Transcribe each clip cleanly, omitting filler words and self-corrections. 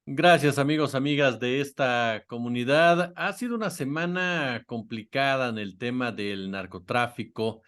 Gracias, amigos, amigas de esta comunidad. Ha sido una semana complicada en el tema del narcotráfico,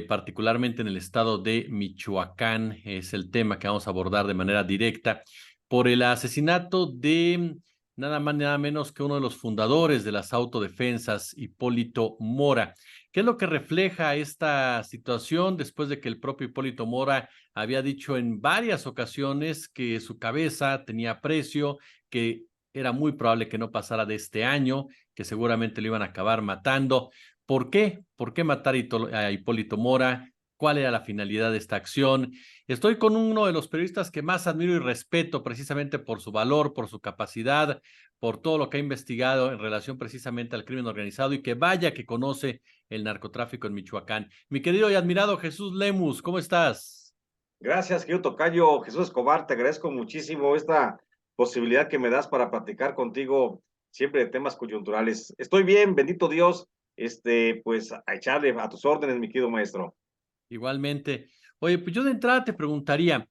particularmente en el estado de Michoacán. Es el tema que vamos a abordar de manera directa por el asesinato de nada más, nada menos que uno de los fundadores de las autodefensas, Hipólito Mora. ¿Qué es lo que refleja esta situación después de que el propio Hipólito Mora había dicho en varias ocasiones que su cabeza tenía precio, que era muy probable que no pasara de este año, que seguramente lo iban a acabar matando? ¿Por qué? ¿Por qué matar a Hipólito Mora? ¿Cuál era la finalidad de esta acción? Estoy con uno de los periodistas que más admiro y respeto precisamente por su valor, por su capacidad, por todo lo que ha investigado en relación precisamente al crimen organizado y que vaya que conoce el narcotráfico en Michoacán. Mi querido y admirado Jesús Lemus, ¿cómo estás? Gracias, querido tocayo Jesús Escobar. Te agradezco muchísimo esta posibilidad que me das para platicar contigo siempre de temas coyunturales. Estoy bien, bendito Dios. Pues a echarle a tus órdenes, mi querido maestro. Igualmente. Oye, pues yo de entrada te preguntaría,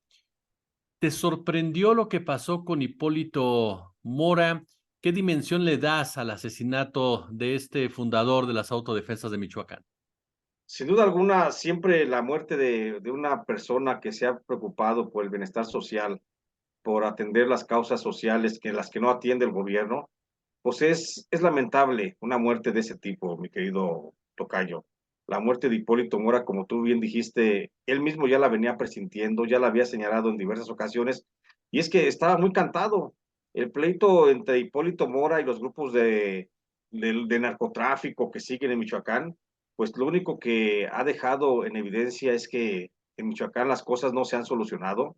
¿te sorprendió lo que pasó con Hipólito Mora? ¿Qué dimensión le das al asesinato de este fundador de las autodefensas de Michoacán? Sin duda alguna, siempre la muerte de una persona que se ha preocupado por el bienestar social, por atender las causas sociales que las que no atiende el gobierno, pues es lamentable una muerte de ese tipo, mi querido tocayo. La muerte de Hipólito Mora, como tú bien dijiste, él mismo ya la venía presintiendo, ya la había señalado en diversas ocasiones, y es que estaba muy cantado. El pleito entre Hipólito Mora y los grupos de narcotráfico que siguen en Michoacán, pues lo único que ha dejado en evidencia es que en Michoacán las cosas no se han solucionado.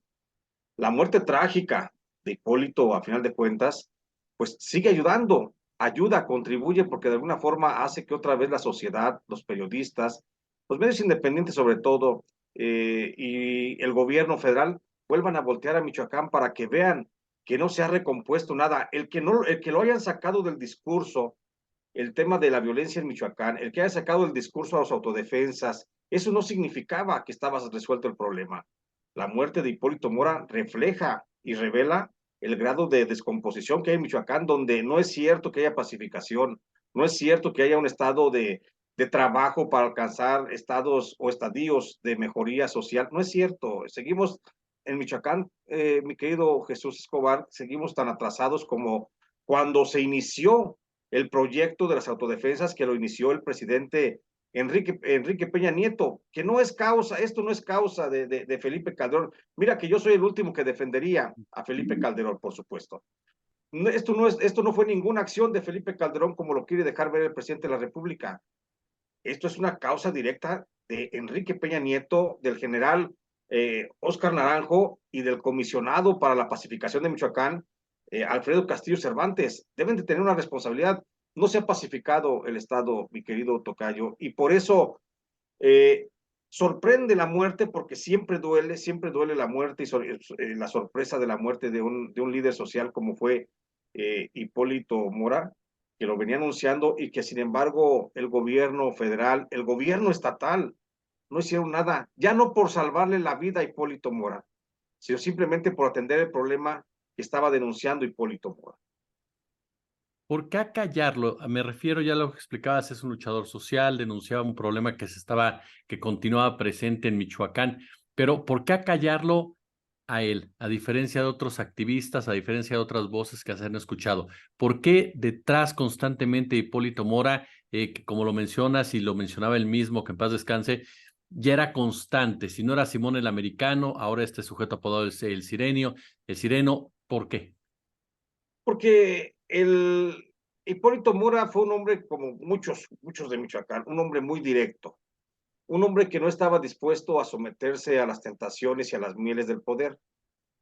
La muerte trágica de Hipólito, a final de cuentas, pues sigue ayudando, ayuda, contribuye porque de alguna forma hace que otra vez la sociedad, los periodistas, los medios independientes sobre todo, y el gobierno federal vuelvan a voltear a Michoacán para que vean que no se ha recompuesto nada. El que lo hayan sacado del discurso, el tema de la violencia en Michoacán, el que haya sacado el discurso a las autodefensas, eso no significaba que estaba resuelto el problema. La muerte de Hipólito Mora refleja y revela el grado de descomposición que hay en Michoacán, donde no es cierto que haya pacificación, no es cierto que haya un estado de trabajo para alcanzar estados o estadios de mejoría social, no es cierto. Seguimos en Michoacán, mi querido Jesús Escobar, seguimos tan atrasados como cuando se inició el proyecto de las autodefensas que lo inició el presidente Enrique Peña Nieto, que no es causa, esto no es causa de Felipe Calderón. Mira que yo soy el último que defendería a Felipe Calderón, por supuesto. Esto no fue ninguna acción de Felipe Calderón como lo quiere dejar ver el presidente de la República. Esto es una causa directa de Enrique Peña Nieto, del general Óscar Naranjo y del comisionado para la pacificación de Michoacán, Alfredo Castillo Cervantes. Deben de tener una responsabilidad. No se ha pacificado el Estado, mi querido tocayo, y por eso eh, sorprende la muerte, porque siempre duele la muerte y la sorpresa de la muerte de un líder social como fue Hipólito Mora, que lo venía anunciando y que sin embargo el gobierno federal, el gobierno estatal, no hicieron nada, ya no por salvarle la vida a Hipólito Mora, sino simplemente por atender el problema que estaba denunciando Hipólito Mora. ¿Por qué acallarlo? Me refiero, ya lo explicabas, es un luchador social, denunciaba un problema que continuaba presente en Michoacán, pero ¿por qué acallarlo a él, a diferencia de otros activistas, a diferencia de otras voces que se han escuchado? ¿Por qué detrás constantemente de Hipólito Mora, que como lo mencionas y lo mencionaba él mismo, que en paz descanse, ya era constante? Si no era Simón el Americano, ahora este sujeto apodado el Sireno, ¿por qué? Porque el Hipólito Mora fue un hombre como muchos de Michoacán, un hombre muy directo, un hombre que no estaba dispuesto a someterse a las tentaciones y a las mieles del poder,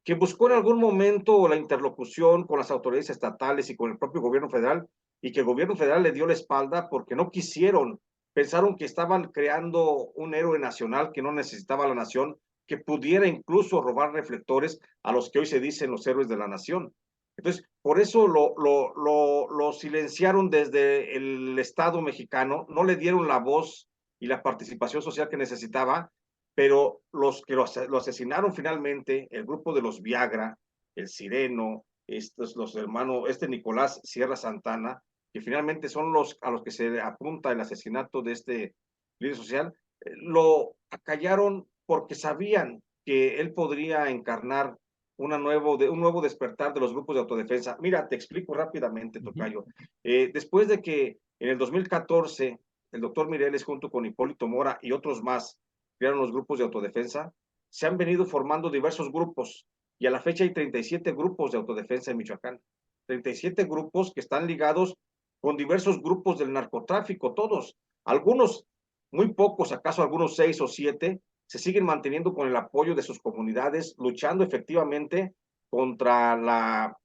que buscó en algún momento la interlocución con las autoridades estatales y con el propio gobierno federal, y que el gobierno federal le dio la espalda porque no quisieron, pensaron que estaban creando un héroe nacional que no necesitaba la nación, que pudiera incluso robar reflectores a los que hoy se dicen los héroes de la nación. Entonces, por eso lo silenciaron desde el Estado mexicano, no le dieron la voz y la participación social que necesitaba, pero los que lo asesinaron finalmente, el grupo de los Viagra, el Sireno, estos, los hermanos, Nicolás Sierra Santana, que finalmente son los a los que se apunta el asesinato de este líder social, lo acallaron porque sabían que él podría encarnar un nuevo despertar de los grupos de autodefensa. Mira, te explico rápidamente, Ujú. Tocayo. Después de que en el 2014 el doctor Mireles junto con Hipólito Mora y otros más crearon los grupos de autodefensa, se han venido formando diversos grupos y a la fecha hay 37 grupos de autodefensa en Michoacán. 37 grupos que están ligados con diversos grupos del narcotráfico, todos. Algunos, muy pocos, acaso algunos 6 o 7, se siguen manteniendo con el apoyo de sus comunidades, luchando efectivamente contra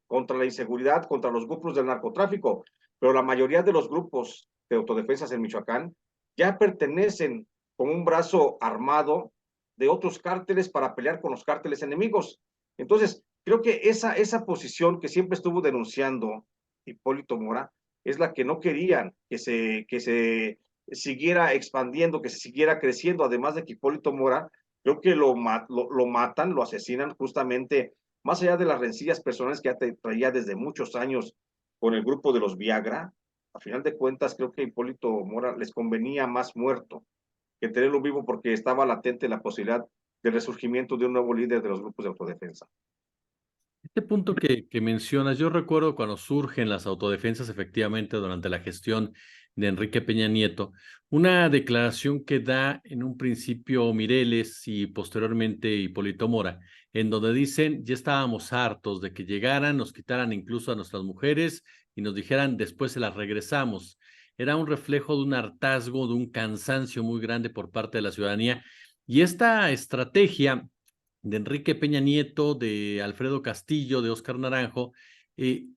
contra la inseguridad, contra los grupos del narcotráfico. Pero la mayoría de los grupos de autodefensas en Michoacán ya pertenecen con un brazo armado de otros cárteles para pelear con los cárteles enemigos. Entonces, creo que esa posición que siempre estuvo denunciando Hipólito Mora es la que no querían que se siguiera expandiendo, que se siguiera creciendo, además de que Hipólito Mora, creo que lo matan, lo asesinan justamente, más allá de las rencillas personales que ya traía desde muchos años con el grupo de los Viagra, a final de cuentas creo que Hipólito Mora les convenía más muerto que tenerlo vivo porque estaba latente la posibilidad del resurgimiento de un nuevo líder de los grupos de autodefensa. Este punto que mencionas, yo recuerdo cuando surgen las autodefensas efectivamente durante la gestión de Enrique Peña Nieto, una declaración que da en un principio Mireles y posteriormente Hipólito Mora, en donde dicen, ya estábamos hartos de que llegaran, nos quitaran incluso a nuestras mujeres y nos dijeran, después se las regresamos. Era un reflejo de un hartazgo, de un cansancio muy grande por parte de la ciudadanía. Y esta estrategia de Enrique Peña Nieto, de Alfredo Castillo, de Óscar Naranjo. Eh,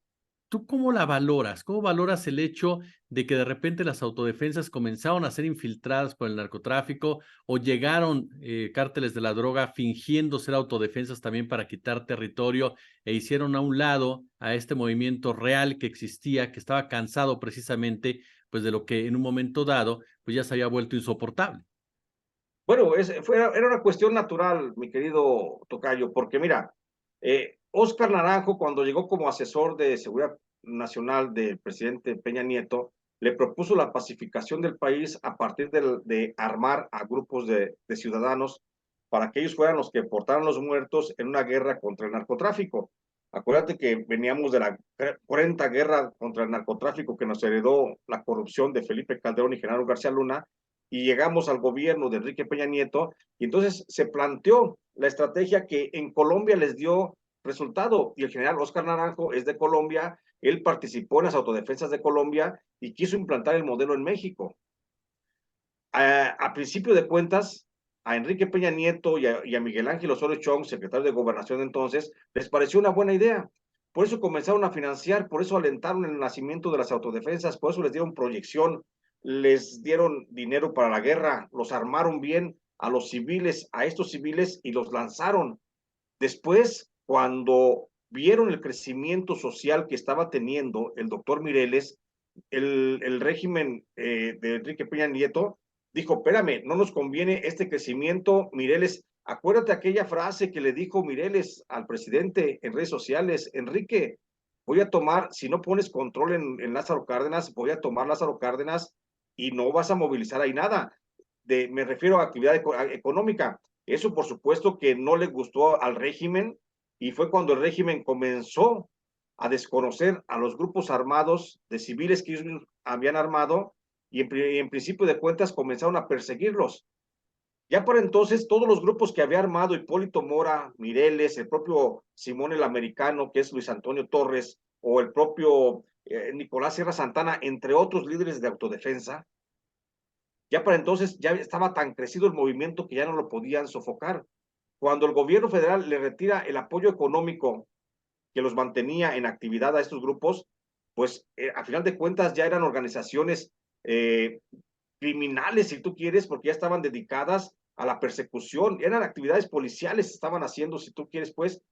¿Tú cómo la valoras? ¿Cómo valoras el hecho de que de repente las autodefensas comenzaron a ser infiltradas por el narcotráfico o llegaron cárteles de la droga fingiendo ser autodefensas también para quitar territorio e hicieron a un lado a este movimiento real que existía, que estaba cansado precisamente pues de lo que en un momento dado pues ya se había vuelto insoportable? Bueno, era una cuestión natural, mi querido Tocayo, porque mira, Óscar Naranjo, cuando llegó como asesor de seguridad nacional del presidente Peña Nieto, le propuso la pacificación del país a partir de armar a grupos de ciudadanos para que ellos fueran los que portaran los muertos en una guerra contra el narcotráfico. Acuérdate que veníamos de la cruenta guerra contra el narcotráfico que nos heredó la corrupción de Felipe Calderón y Genaro García Luna, y llegamos al gobierno de Enrique Peña Nieto, y entonces se planteó la estrategia que en Colombia les dio resultado, y el general Óscar Naranjo es de Colombia, él participó en las autodefensas de Colombia y quiso implantar el modelo en México. A principio de cuentas, a Enrique Peña Nieto y a Miguel Ángel Osorio Chong, secretario de Gobernación entonces, les pareció una buena idea. Por eso comenzaron a financiar, por eso alentaron el nacimiento de las autodefensas, por eso les dieron proyección, les dieron dinero para la guerra, los armaron bien a los civiles, a estos civiles y los lanzaron. Después, cuando vieron el crecimiento social que estaba teniendo el doctor Mireles, el régimen de Enrique Peña Nieto dijo, espérame, no nos conviene este crecimiento, Mireles, acuérdate aquella frase que le dijo Mireles al presidente en redes sociales, Enrique, voy a tomar, si no pones control en Lázaro Cárdenas, voy a tomar Lázaro Cárdenas y no vas a movilizar ahí nada. Me refiero a actividad económica. Eso por supuesto que no le gustó al régimen y fue cuando el régimen comenzó a desconocer a los grupos armados de civiles que ellos habían armado y en principio de cuentas comenzaron a perseguirlos. Ya por entonces todos los grupos que había armado Hipólito Mora, Mireles, el propio Simón el Americano, que es Luis Antonio Torres, o el propio Nicolás Sierra Santana, entre otros líderes de autodefensa, ya para entonces ya estaba tan crecido el movimiento que ya no lo podían sofocar. Cuando el gobierno federal le retira el apoyo económico que los mantenía en actividad a estos grupos, pues a final de cuentas ya eran organizaciones criminales, si tú quieres, porque ya estaban dedicadas a la persecución, eran actividades policiales, estaban haciendo, si tú quieres, pues,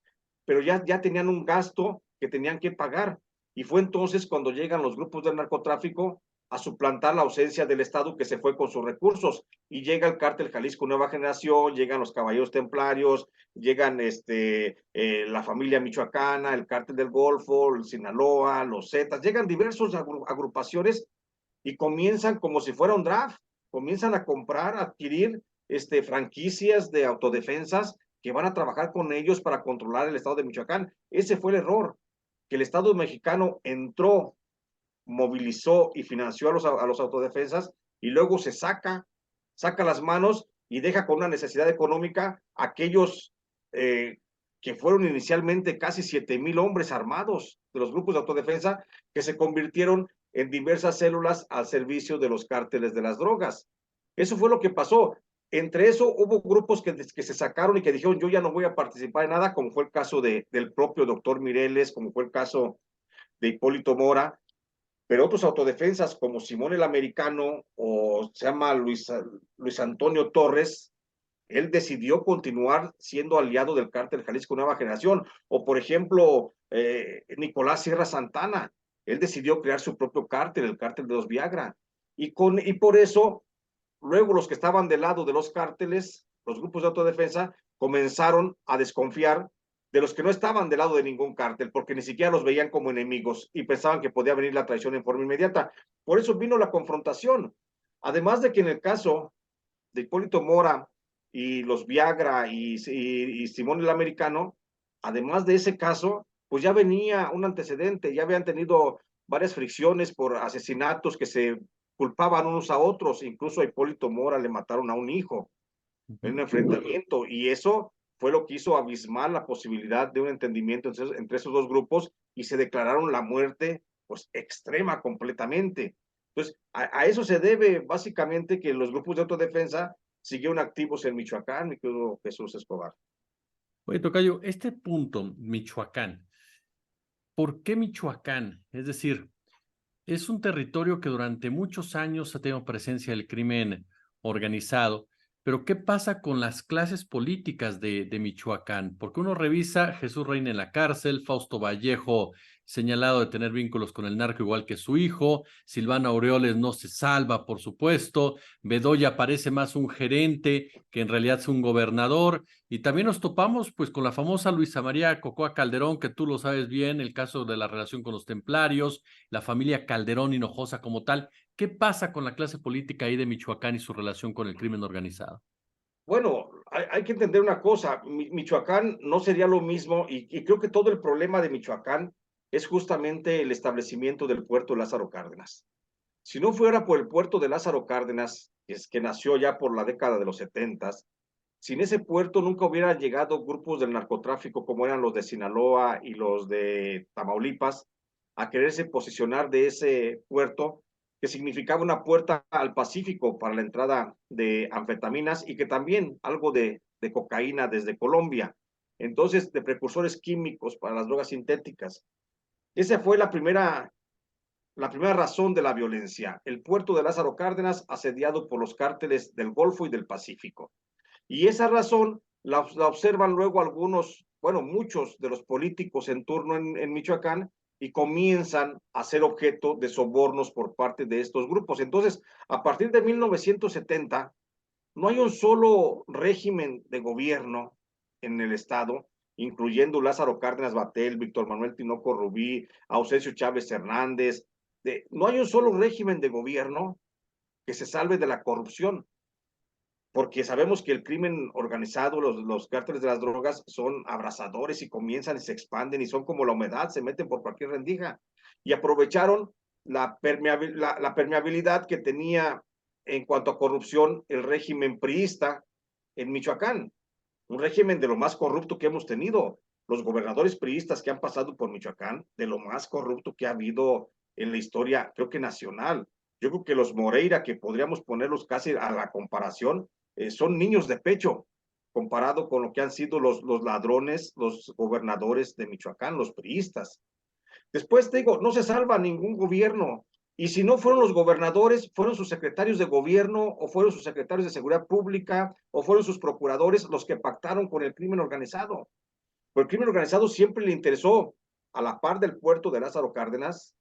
pero ya tenían un gasto que tenían que pagar. Y fue entonces cuando llegan los grupos del narcotráfico a suplantar la ausencia del Estado que se fue con sus recursos. Y llega el cártel Jalisco Nueva Generación, llegan los Caballeros Templarios, llegan la familia michoacana, el cártel del Golfo, el Sinaloa, los Zetas, llegan diversas agrupaciones y comienzan como si fuera un draft, comienzan a comprar, a adquirir franquicias de autodefensas que van a trabajar con ellos para controlar el Estado de Michoacán. Ese fue el error, que el Estado mexicano entró, movilizó y financió a los autodefensas y luego se saca las manos y deja con una necesidad económica a aquellos que fueron inicialmente casi 7,000 hombres armados de los grupos de autodefensa que se convirtieron en diversas células al servicio de los cárteles de las drogas. Eso fue lo que pasó. Entre eso hubo grupos que se sacaron y que dijeron yo ya no voy a participar en nada, como fue el caso del propio doctor Mireles, como fue el caso de Hipólito Mora, pero otros autodefensas como Simón el Americano o se llama Luis Antonio Torres, él decidió continuar siendo aliado del cártel Jalisco Nueva Generación, o por ejemplo Nicolás Sierra Santana, él decidió crear su propio cártel, el cártel de los Viagra, y por eso luego los que estaban del lado de los cárteles, los grupos de autodefensa, comenzaron a desconfiar de los que no estaban del lado de ningún cártel, porque ni siquiera los veían como enemigos y pensaban que podía venir la traición en forma inmediata. Por eso vino la confrontación. Además de que en el caso de Hipólito Mora y los Viagra y Simón el Americano, además de ese caso, pues ya venía un antecedente, ya habían tenido varias fricciones por asesinatos que se culpaban unos a otros, incluso a Hipólito Mora le mataron a un hijo en un enfrentamiento, y eso fue lo que hizo abismar la posibilidad de un entendimiento entre esos dos grupos y se declararon la muerte pues extrema completamente. Entonces, a eso se debe básicamente que los grupos de autodefensa siguieron activos en Michoacán, mi querido Jesús Escobar. Oye, tocayo, este punto, Michoacán, ¿por qué Michoacán? Es decir, es un territorio que durante muchos años ha tenido presencia del crimen organizado, pero ¿qué pasa con las clases políticas de Michoacán? Porque uno revisa Jesús Reina en la cárcel, Fausto Vallejo señalado de tener vínculos con el narco igual que su hijo, Silvana Aureoles no se salva, por supuesto, Bedoya parece más un gerente que en realidad es un gobernador, y también nos topamos pues con la famosa Luisa María Cocoa Calderón, que tú lo sabes bien, el caso de la relación con los templarios, la familia Calderón Hinojosa como tal. ¿Qué pasa con la clase política ahí de Michoacán y su relación con el crimen organizado? Bueno, hay que entender una cosa, Michoacán no sería lo mismo y creo que todo el problema de Michoacán es justamente el establecimiento del puerto de Lázaro Cárdenas. Si no fuera por el puerto de Lázaro Cárdenas, que nació ya por la década de los 70, sin ese puerto nunca hubieran llegado grupos del narcotráfico como eran los de Sinaloa y los de Tamaulipas a quererse posicionar de ese puerto que significaba una puerta al Pacífico para la entrada de anfetaminas y que también algo de cocaína desde Colombia. Entonces, de precursores químicos para las drogas sintéticas. Esa fue la primera razón de la violencia, el puerto de Lázaro Cárdenas asediado por los cárteles del Golfo y del Pacífico. Y esa razón la observan luego algunos, bueno, muchos de los políticos en turno en Michoacán y comienzan a ser objeto de sobornos por parte de estos grupos. Entonces, a partir de 1970, no hay un solo régimen de gobierno en el Estado, incluyendo Lázaro Cárdenas Batel, Víctor Manuel Tinoco Rubí, Ausencio Chávez Hernández. No hay un solo régimen de gobierno que se salve de la corrupción, porque sabemos que el crimen organizado, los cárteles de las drogas son abrasadores y comienzan y se expanden y son como la humedad, se meten por cualquier rendija. Y aprovecharon la permeabilidad que tenía en cuanto a corrupción el régimen priista en Michoacán, un régimen de lo más corrupto que hemos tenido. Los gobernadores priistas que han pasado por Michoacán, de lo más corrupto que ha habido en la historia, creo que nacional. Yo creo que los Moreira, que podríamos ponerlos casi a la comparación, son niños de pecho comparado con lo que han sido los ladrones, los gobernadores de Michoacán, los priistas. Después te digo, no se salva ningún gobierno. Y si no fueron los gobernadores, fueron sus secretarios de gobierno o fueron sus secretarios de seguridad pública o fueron sus procuradores los que pactaron con el crimen organizado. Porque el crimen organizado siempre le interesó, a la par del puerto de Lázaro Cárdenas,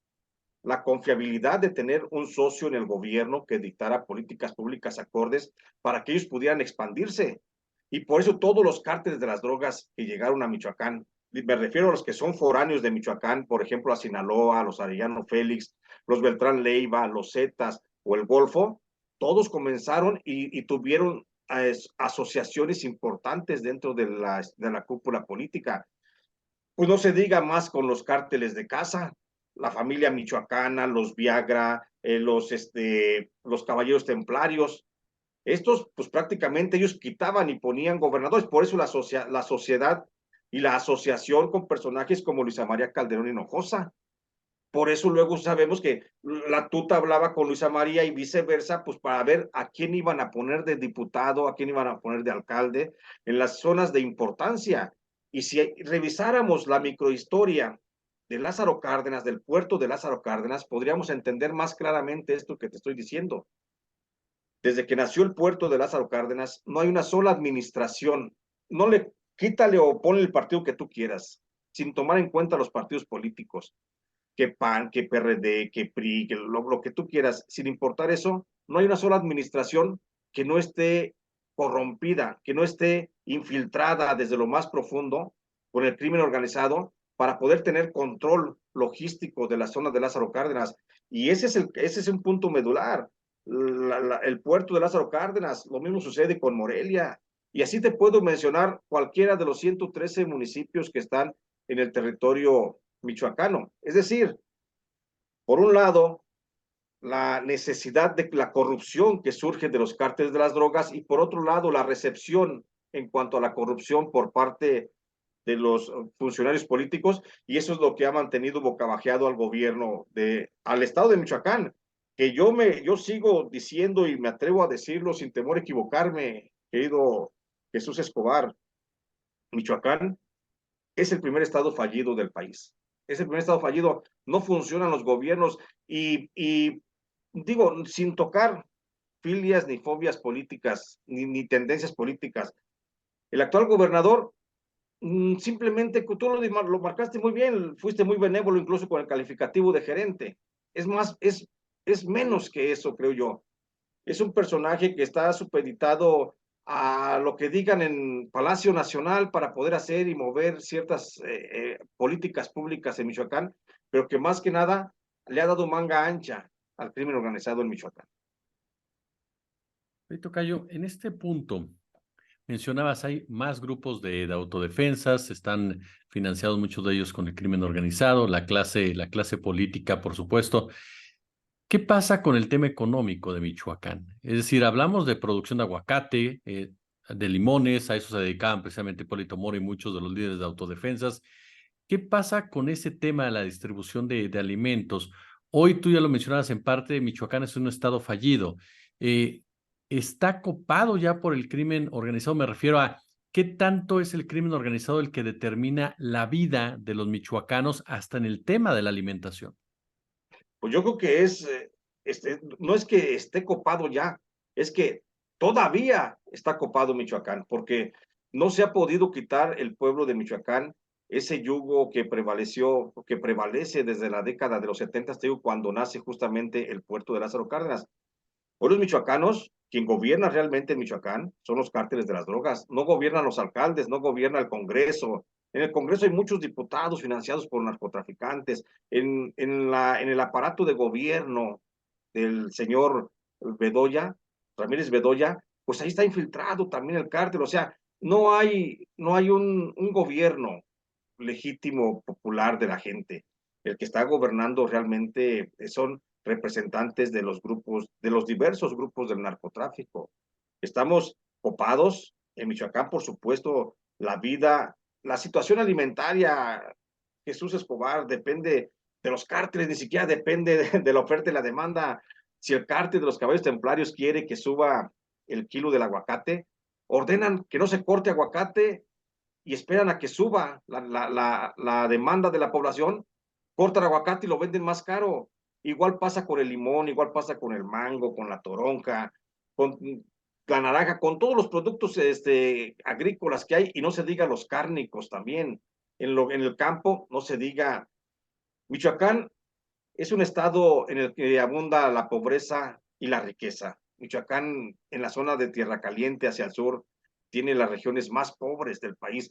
la confiabilidad de tener un socio en el gobierno que dictara políticas públicas acordes para que ellos pudieran expandirse. Y por eso todos los cárteles de las drogas que llegaron a Michoacán, me refiero a los que son foráneos de Michoacán, por ejemplo, a Sinaloa, los Arellano Félix, los Beltrán Leiva, los Zetas o el Golfo, todos comenzaron y tuvieron asociaciones importantes dentro de la cúpula política. Pues no se diga más con los cárteles de casa, la familia michoacana, los Viagra, los caballeros templarios. Estos, pues prácticamente ellos quitaban y ponían gobernadores. Por eso la sociedad y la asociación con personajes como Luisa María Calderón Hinojosa. Por eso luego sabemos que la tuta hablaba con Luisa María y viceversa, pues para ver a quién iban a poner de diputado, a quién iban a poner de alcalde en las zonas de importancia. Y si revisáramos la microhistoria de Lázaro Cárdenas, del puerto de Lázaro Cárdenas, podríamos entender más claramente esto que te estoy diciendo. Desde que nació el puerto de Lázaro Cárdenas, no hay una sola administración. No le quítale o ponle el partido que tú quieras, sin tomar en cuenta los partidos políticos que PAN, que PRD, que PRI, que lo que tú quieras, sin importar eso, no hay una sola administración que no esté corrompida, que no esté infiltrada desde lo más profundo con el crimen organizado para poder tener control logístico de la zona de Lázaro Cárdenas. Y ese es un punto medular. El puerto de Lázaro Cárdenas, lo mismo sucede con Morelia. Y así te puedo mencionar cualquiera de los 113 municipios que están en el territorio michoacano. Es decir, por un lado, la necesidad de la corrupción que surge de los cárteles de las drogas y por otro lado, la recepción en cuanto a la corrupción por parte de los funcionarios políticos y eso es lo que ha mantenido bocabajeado al gobierno al estado de Michoacán, que yo sigo diciendo y me atrevo a decirlo sin temor a equivocarme, querido Jesús Escobar, Michoacán es el primer estado fallido del país. Es el primer estado fallido. No funcionan los gobiernos y digo, sin tocar filias ni fobias políticas, ni tendencias políticas. El actual gobernador simplemente, tú lo marcaste muy bien, fuiste muy benévolo incluso con el calificativo de gerente. Es más, es menos que eso, creo yo. Es un personaje que está supeditado a lo que digan en Palacio Nacional para poder hacer y mover ciertas políticas públicas en Michoacán, pero que más que nada le ha dado manga ancha al crimen organizado en Michoacán. Tocayo, en este punto mencionabas, hay más grupos de autodefensas, están financiados muchos de ellos con el crimen organizado, la clase política, por supuesto. ¿Qué pasa con el tema económico de Michoacán? Es decir, hablamos de producción de aguacate, de limones, a eso se dedicaban precisamente Hipólito Moro y muchos de los líderes de autodefensas. ¿Qué pasa con ese tema de la distribución de alimentos? Hoy tú ya lo mencionabas en parte, Michoacán es un estado fallido. ¿Está copado ya por el crimen organizado? Me refiero a qué tanto es el crimen organizado el que determina la vida de los michoacanos hasta en el tema de la alimentación. Pues yo creo que no es que esté copado ya, es que todavía está copado Michoacán, porque no se ha podido quitar el pueblo de Michoacán ese yugo que prevaleció, que prevalece desde la década de los 70, te digo, cuando nace justamente el puerto de Lázaro Cárdenas. Hoy los michoacanos, quien gobierna realmente en Michoacán, son los cárteles de las drogas. No gobiernan los alcaldes, no gobierna el Congreso. En el Congreso hay muchos diputados financiados por narcotraficantes. En el aparato de gobierno del señor Bedoya, Ramírez Bedoya, pues ahí está infiltrado también el cártel. O sea, no hay un gobierno legítimo, popular de la gente. El que está gobernando realmente son representantes de los grupos, de los diversos grupos del narcotráfico. Estamos copados en Michoacán, por supuesto, la situación alimentaria, Jesús Escobar, depende de los cárteles, ni siquiera depende de la oferta y la demanda. Si el cártel de los caballos templarios quiere que suba el kilo del aguacate, ordenan que no se corte aguacate y esperan a que suba la demanda de la población, cortan aguacate y lo venden más caro. Igual pasa con el limón, igual pasa con el mango, con la toronja, con la naranja, con todos los productos agrícolas que hay, y no se diga los cárnicos también. En el campo, no se diga. Michoacán es un estado en el que abunda la pobreza y la riqueza. Michoacán, en la zona de Tierra Caliente hacia el sur, tiene las regiones más pobres del país.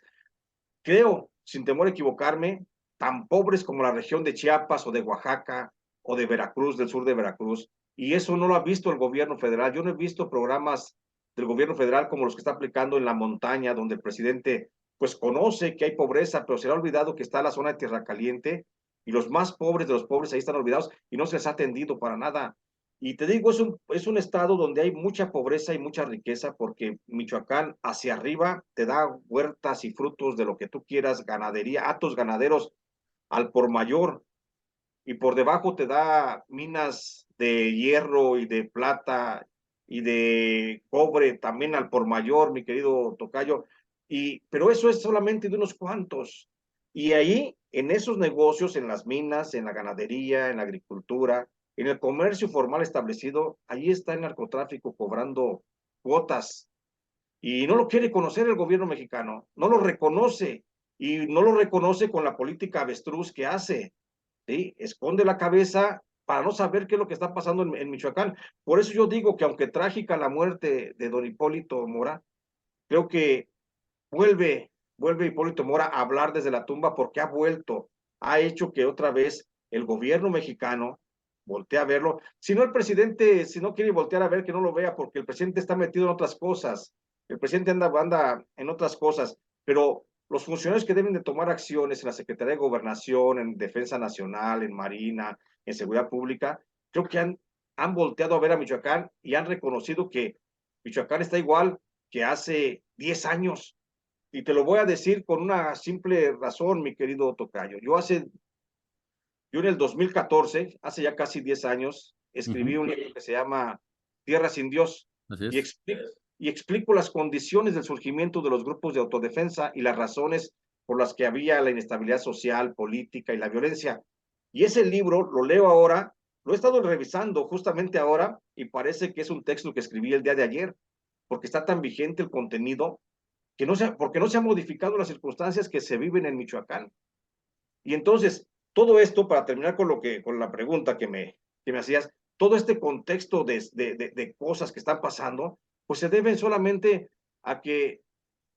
Creo, sin temor a equivocarme, tan pobres como la región de Chiapas o de Oaxaca o de Veracruz, del sur de Veracruz. Y eso no lo ha visto el gobierno federal. Yo no he visto programas del gobierno federal como los que está aplicando en la montaña, donde el presidente pues conoce que hay pobreza, pero se le ha olvidado que está la zona de Tierra Caliente y los más pobres de los pobres ahí están olvidados y no se les ha atendido para nada. Y te digo, es un estado donde hay mucha pobreza y mucha riqueza porque Michoacán hacia arriba te da huertas y frutos de lo que tú quieras, ganadería, hatos ganaderos al por mayor, y por debajo te da minas de hierro y de plata y de cobre también al por mayor, mi querido tocayo. Pero eso es solamente de unos cuantos. Y ahí, en esos negocios, en las minas, en la ganadería, en la agricultura, en el comercio formal establecido, ahí está el narcotráfico cobrando cuotas. Y no lo quiere conocer el gobierno mexicano, no lo reconoce. Y no lo reconoce con la política avestruz que hace. ¿Sí? Esconde la cabeza para no saber qué es lo que está pasando en Michoacán. Por eso yo digo que aunque trágica la muerte de don Hipólito Mora, creo que vuelve Hipólito Mora a hablar desde la tumba porque ha vuelto, ha hecho que otra vez el gobierno mexicano voltee a verlo. Si no el presidente, si no quiere voltear a ver, que no lo vea, porque el presidente está metido en otras cosas. El presidente anda en otras cosas, pero los funcionarios que deben de tomar acciones en la Secretaría de Gobernación, en Defensa Nacional, en Marina, en Seguridad Pública, creo que han volteado a ver a Michoacán y han reconocido que Michoacán está igual que hace 10 años. Y te lo voy a decir con una simple razón, mi querido tocayo. Yo en el 2014, hace ya casi 10 años, escribí un libro que se llama Tierra sin Dios Así y es. explico las condiciones del surgimiento de los grupos de autodefensa y las razones por las que había la inestabilidad social, política y la violencia. Y ese libro lo leo ahora, lo he estado revisando justamente ahora y parece que es un texto que escribí el día de ayer, porque está tan vigente el contenido que porque no se han modificado las circunstancias que se viven en Michoacán. Y entonces, todo esto, para terminar con la pregunta que me hacías, todo este contexto de cosas que están pasando, pues se deben solamente a que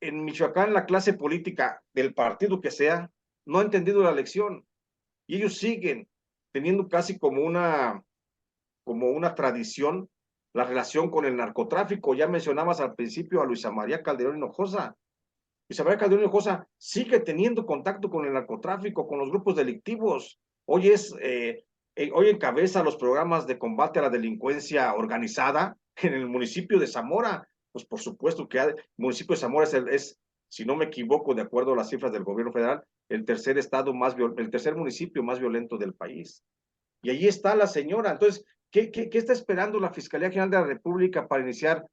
en Michoacán la clase política del partido que sea no ha entendido la lección y ellos siguen teniendo casi como una tradición la relación con el narcotráfico. Ya mencionabas al principio a Luisa María Calderón Hinojosa. Isabel Calderón Hinojosa sigue teniendo contacto con el narcotráfico, con los grupos delictivos. Hoy encabeza los programas de combate a la delincuencia organizada en el municipio de Zamora. Pues por supuesto que el municipio de Zamora si no me equivoco, de acuerdo a las cifras del gobierno federal, el tercer municipio más violento del país. Y allí está la señora. Entonces, ¿qué está esperando la Fiscalía General de la República para iniciar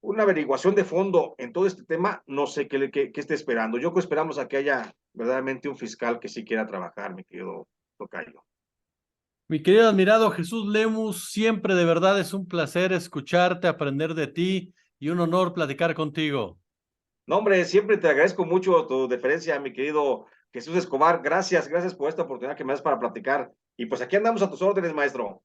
una averiguación de fondo en todo este tema? No sé qué esté esperando. Yo creo que esperamos a que haya verdaderamente un fiscal que sí quiera trabajar, mi querido tocayo. Mi querido admirado Jesús Lemus, siempre de verdad es un placer escucharte, aprender de ti y un honor platicar contigo. No, hombre, siempre te agradezco mucho tu deferencia, mi querido Jesús Escobar. Gracias por esta oportunidad que me das para platicar. Y pues aquí andamos a tus órdenes, maestro.